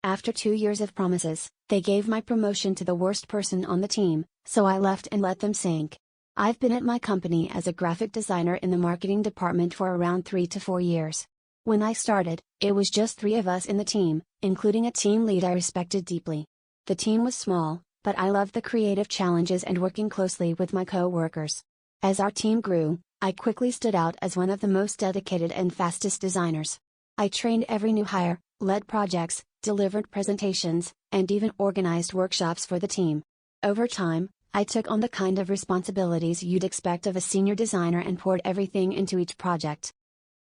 After 2 years of promises, they gave my promotion to the worst person on the team, so I left and let them sink. I've been at my company as a graphic designer in the marketing department for around 3 to 4 years. When I started, it was just 3 of us in the team, including a team lead I respected deeply. The team was small, but I loved the creative challenges and working closely with my co-workers. As our team grew, I quickly stood out as one of the most dedicated and fastest designers. I trained every new hire, led projects, delivered presentations, and even organized workshops for the team. Over time, I took on the kind of responsibilities you'd expect of a senior designer and poured everything into each project.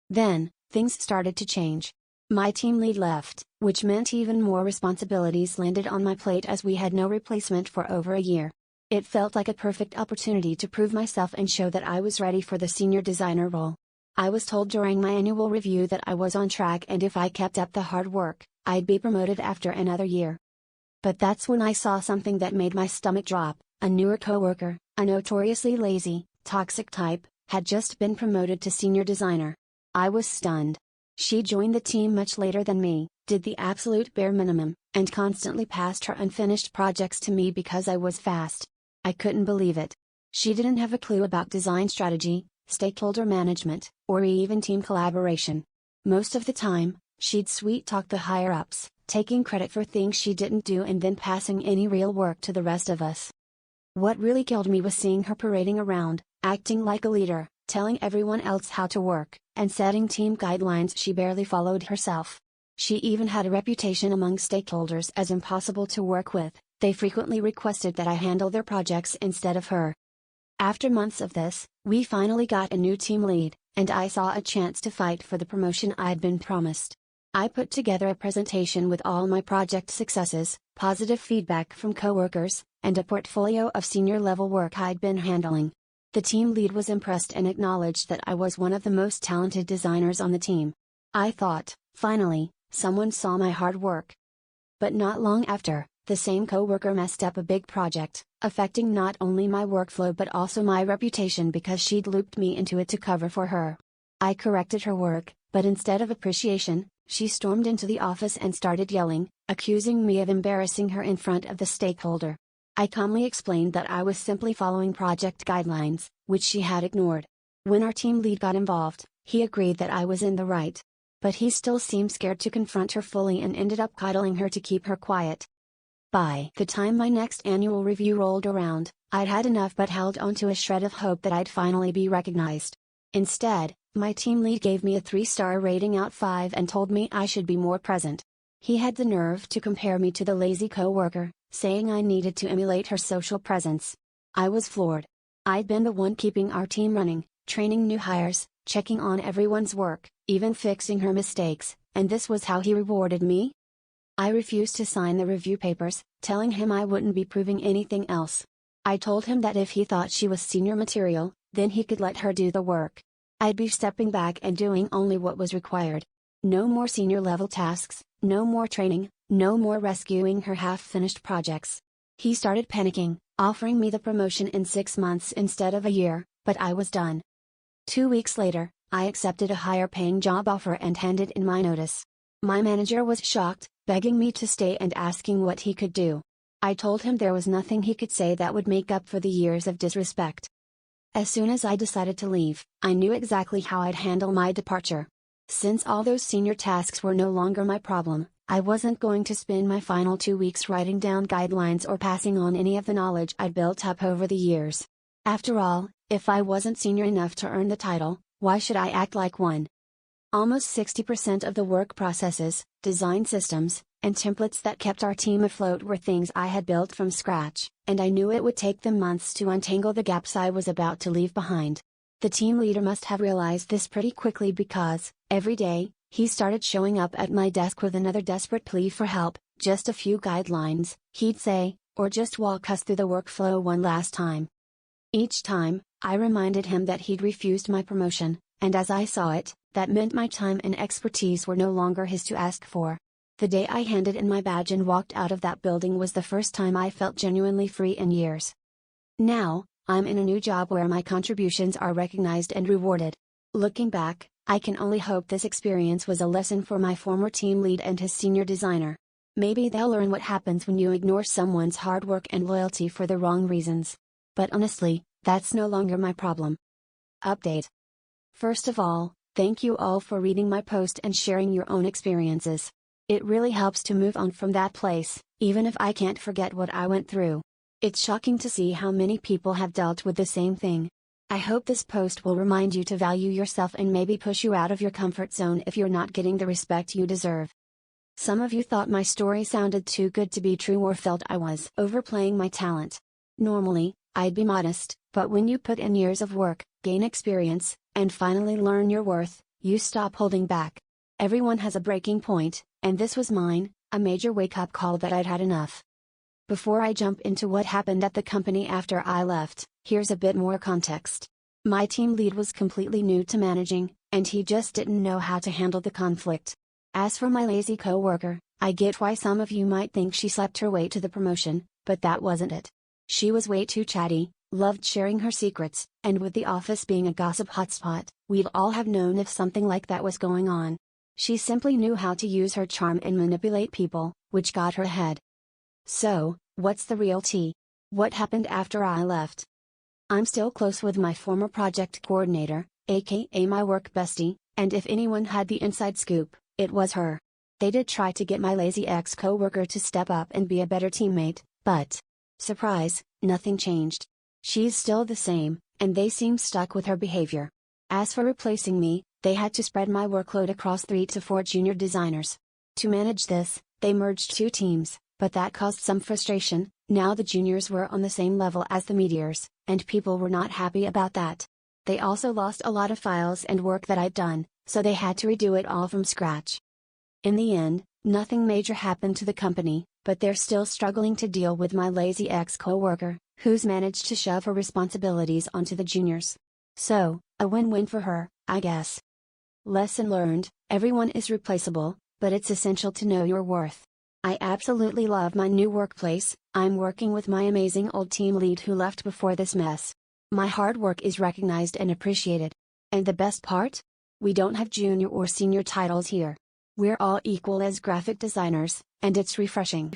Then, things started to change. My team lead left, which meant even more responsibilities landed on my plate as we had no replacement for over a year. It felt like a perfect opportunity to prove myself and show that I was ready for the senior designer role. I was told during my annual review that I was on track and if I kept up the hard work, I'd be promoted after another year. But that's when I saw something that made my stomach drop. A newer coworker, a notoriously lazy, toxic type, had just been promoted to senior designer. I was stunned. She joined the team much later than me, did the absolute bare minimum, and constantly passed her unfinished projects to me because I was fast. I couldn't believe it. She didn't have a clue about design strategy, stakeholder management, or even team collaboration. Most of the time, she'd sweet-talk the higher-ups, taking credit for things she didn't do and then passing any real work to the rest of us. What really killed me was seeing her parading around, acting like a leader, telling everyone else how to work, and setting team guidelines she barely followed herself. She even had a reputation among stakeholders as impossible to work with. They frequently requested that I handle their projects instead of her. After months of this, we finally got a new team lead, and I saw a chance to fight for the promotion I'd been promised. I put together a presentation with all my project successes, positive feedback from coworkers, and a portfolio of senior-level work I'd been handling. The team lead was impressed and acknowledged that I was one of the most talented designers on the team. I thought, finally, someone saw my hard work. But not long after, the same coworker messed up a big project, affecting not only my workflow but also my reputation because she'd looped me into it to cover for her. I corrected her work, but instead of appreciation, she stormed into the office and started yelling, accusing me of embarrassing her in front of the stakeholder. I calmly explained that I was simply following project guidelines, which she had ignored. When our team lead got involved, he agreed that I was in the right. But he still seemed scared to confront her fully and ended up coddling her to keep her quiet. By the time my next annual review rolled around, I'd had enough but held on to a shred of hope that I'd finally be recognized. Instead, my team lead gave me a 3-star rating out 5 and told me I should be more present. He had the nerve to compare me to the lazy coworker, saying I needed to emulate her social presence. I was floored. I'd been the one keeping our team running, training new hires, checking on everyone's work, even fixing her mistakes, and this was how he rewarded me? I refused to sign the review papers, telling him I wouldn't be proving anything else. I told him that if he thought she was senior material, then he could let her do the work. I'd be stepping back and doing only what was required. No more senior level tasks, no more training, no more rescuing her half-finished projects. He started panicking, offering me the promotion in 6 months instead of a year, but I was done. 2 weeks later, I accepted a higher-paying job offer and handed in my notice. My manager was shocked, begging me to stay and asking what he could do. I told him there was nothing he could say that would make up for the years of disrespect. As soon as I decided to leave, I knew exactly how I'd handle my departure. Since all those senior tasks were no longer my problem, I wasn't going to spend my final 2 weeks writing down guidelines or passing on any of the knowledge I'd built up over the years. After all, if I wasn't senior enough to earn the title, why should I act like one? Almost 60% of the work processes, design systems, and templates that kept our team afloat were things I had built from scratch, and I knew it would take them months to untangle the gaps I was about to leave behind. The team leader must have realized this pretty quickly because, every day, he started showing up at my desk with another desperate plea for help, just a few guidelines, he'd say, or just walk us through the workflow one last time. Each time, I reminded him that he'd refused my promotion, and as I saw it, that meant my time and expertise were no longer his to ask for. The day I handed in my badge and walked out of that building was the first time I felt genuinely free in years. Now, I'm in a new job where my contributions are recognized and rewarded. Looking back, I can only hope this experience was a lesson for my former team lead and his senior designer. Maybe they'll learn what happens when you ignore someone's hard work and loyalty for the wrong reasons. But honestly, that's no longer my problem. Update. First of all, thank you all for reading my post and sharing your own experiences. It really helps to move on from that place, even if I can't forget what I went through. It's shocking to see how many people have dealt with the same thing. I hope this post will remind you to value yourself and maybe push you out of your comfort zone if you're not getting the respect you deserve. Some of you thought my story sounded too good to be true or felt I was overplaying my talent. Normally, I'd be modest, but when you put in years of work, gain experience, and finally learn your worth, you stop holding back. Everyone has a breaking point, and this was mine, a major wake-up call that I'd had enough. Before I jump into what happened at the company after I left, here's a bit more context. My team lead was completely new to managing, and he just didn't know how to handle the conflict. As for my lazy coworker, I get why some of you might think she slept her way to the promotion, but that wasn't it. She was way too chatty, loved sharing her secrets, and with the office being a gossip hotspot, we'd all have known if something like that was going on. She simply knew how to use her charm and manipulate people, which got her ahead. So, what's the real tea? What happened after I left? I'm still close with my former project coordinator, aka my work bestie, and if anyone had the inside scoop, it was her. They did try to get my lazy ex-coworker to step up and be a better teammate, but surprise, nothing changed. She's still the same, and they seem stuck with her behavior. As for replacing me, they had to spread my workload across 3 to 4 junior designers. To manage this, they merged 2 teams, but that caused some frustration. Now the juniors were on the same level as the meteors, and people were not happy about that. They also lost a lot of files and work that I'd done, so they had to redo it all from scratch. In the end, nothing major happened to the company, but they're still struggling to deal with my lazy ex-coworker, who's managed to shove her responsibilities onto the juniors. So, a win-win for her, I guess. Lesson learned: everyone is replaceable, but it's essential to know your worth. I absolutely love my new workplace. I'm working with my amazing old team lead who left before this mess. My hard work is recognized and appreciated. And the best part? We don't have junior or senior titles here. We're all equal as graphic designers, and it's refreshing.